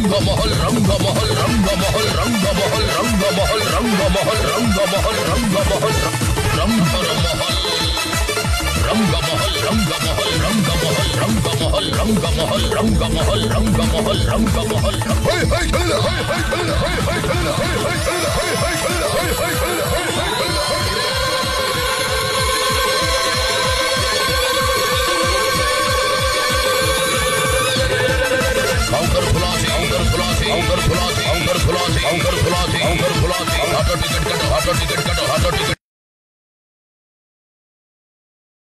महल रंग महल रंग महल रंग महल रंग महल रंग महल रंग महल रंग महल रंग महल रंग महल रंग महल रंग महल रंग महल रंग महल रंग महल रंग महल हाय हाय चल हाय हाय चल हाय हाय चल हाय हाय चल हाय हाय चल हाय हाय चल हाय हाय चल काउंटर फुलासी काउंटर फुलासी काउंटर फुलासी काउंटर फुलासी काउंटर फुलासी काउंटर फुलासी ऑटो टिकट